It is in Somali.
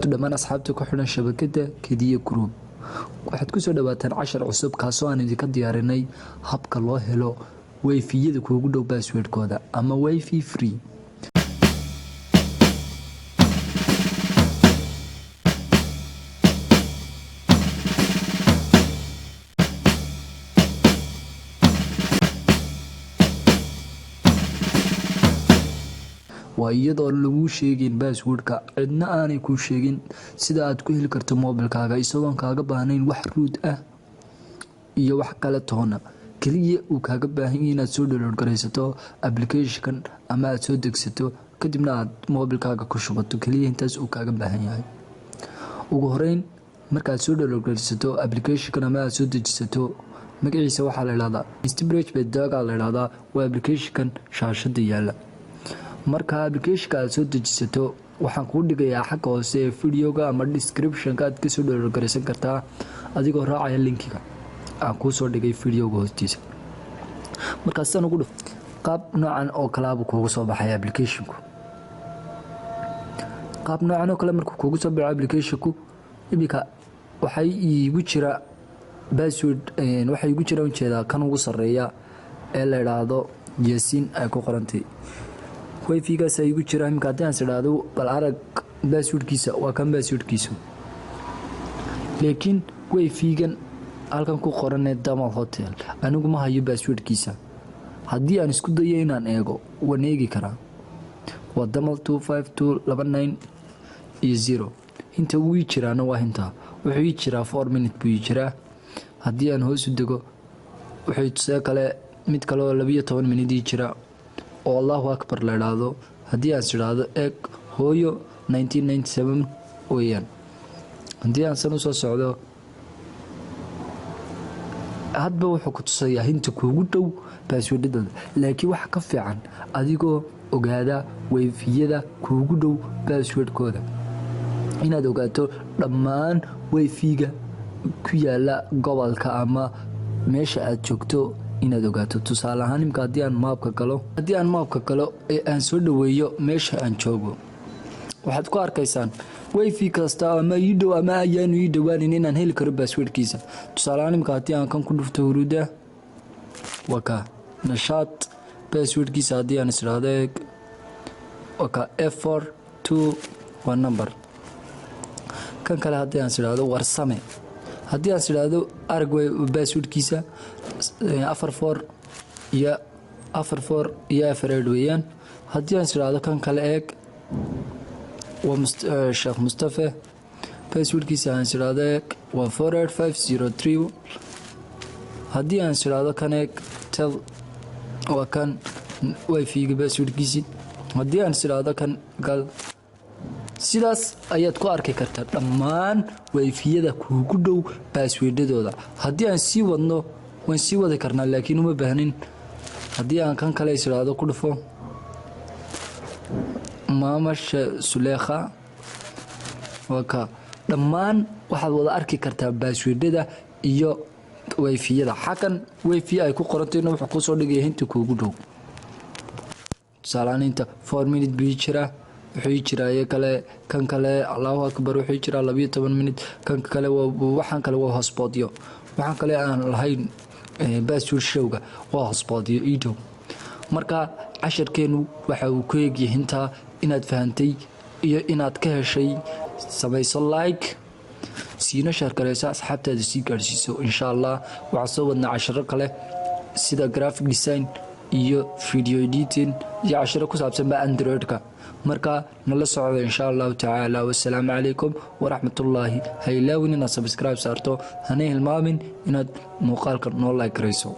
dhammaan asxaabta ku xidhan shabakada Kidiya Group waxaad ku soo dhawaataan 10 cusub kaasoo aan idinka diyaarinay habka loo helo wifi-yada kuugu dhow password-kooda ama wifi free. iyadoo lagu sheegin password-ka cidna aanay ku sheegin sida aad ku heli karto mobilkaaga isagoo kaaga baahnayn wax root ah iyo wax kale toona kaliya uu kaaga baahan yahay inaad soo download gareysato application ama aad soo degsato kadibna aad mobilkaaga ku shubato kaliya intaas uu kaaga baahan yahay. ugu horeyn markaad soo download gareysato application ama aad soo dejisato magaciisa waxa la yiraahdaa Stbridge Beddaga la yiraahdaa waa application shaashada yaala. marka application aad soo dejisato waxaan ku dhigayaa xagga hoose ee video-ga ama description-ka aad ka soo download gareysan kartaa adigoo raacaya linkiga aan ku soo dhigay video-ga hoostiisa. markaas aan ugu dhuf qaab noocan oo kala ah kuugu soo baxay application-ku qaab noocan oo kale markuu kuugu soo baxay application-ku imika waxay igu jira password waxay igu jira ujeeda kan ugu sareeya ee la yiraahdo Yasin ay ku qorantay wifi-gaas ay igu jira imika hadaan sidhaado bal arag password-kiisa waa kan password-kiisu laakiin wifi-gan halkan ku qoran Damal Hotel anigu ma hayo password-kiisa. haddii aan isku dayo inaan eego waan eegi karaa waa Damal 25229 inta uu jiraana waa inta wuxuu jiraa 4 minutes buu jiraa. haddii aan hoos u dego wuxuu tusay kale mid kale oo 12 minutes jira oo Allahu Akbar la yiraahdo. haddii aan sidhaado eeg hooyo 1997 weeyaan. haddii aan san u soo socdo hadba wuxuu ku tusayaa inta kuugu dhow password-dada laakiin wax ka fiican adigoo ogaada wifi-yada kuugu dhow password-kooda inaad ogaato dhammaan wifi-ga ku yaala gobolka ama meesha aad joogto inaad ogaato. tusaale ahaan imka haddii aan maapka galo ee aan soo dhaweeyo meesha aan joogo waxaad ku arkaysaan wifi kasta ama ii dhow ama ayaan ii dhawaanin inaan heli karo password-kiisa. tusaale ahaan imka haddii aan kan ku dhufto huruuda waka nashaad password-kiisa haddii aan isiraahdo waka F42 waa number kan kale haddii aan isiraahdo warsame haddii aan sidhaado arag password-kiisa 44 iyo 48 weeyaan. haddii aan sidhaado kan kale eeg waa Sheekh Mustafa password-kiisa aan sidhaado eeg waa 48503 haddii aan sidhaado kan eeg tel waa kan wifi-ga password-kiisa haddii aan sidhaado kan gal sidaas ayaad ku arki kartaa dhammaan wifi-yada kuugu dhow password-dooda. haddii aan sii wadno waan sii wadi karnaa laakiin uma baahnin. haddii aan kan kale isiraado ku dhufo Mama Suleekha waka dhammaan waxaad wada arki kartaa password-dada iyo wifi-yada. xakan wifi ay ku qorantayna wuxuu ku soo dhigay inta kuugu dhow. salaaniinta 4 minutes bii jira wuxuu jiraa kale kan kale Allahu Akbar wuxuu jiraa 12 minutes kan kale waxaan kale waa hotspot-yo waxaan kale aan lahayn password showga waa hotspot-yo ido. marka casharkeenu waxa uu ku eegyahay inta inaad fahantay iyo inaad ka heshay samayso like siina share gareysa asxaabtaada si gaarsiiso insha Allah. waxaan soo wadnaa casharo kale sida graphic design iyo video editing iyo casharo ku saabsan Android-ka. marka nala socdo insha Allah ta'ala. wassalaamu calaykum waraxmatullaahi. ha ilaawin inaad subscribe saarto hana hilmaamin inaad muuqaalka noo like gareyso.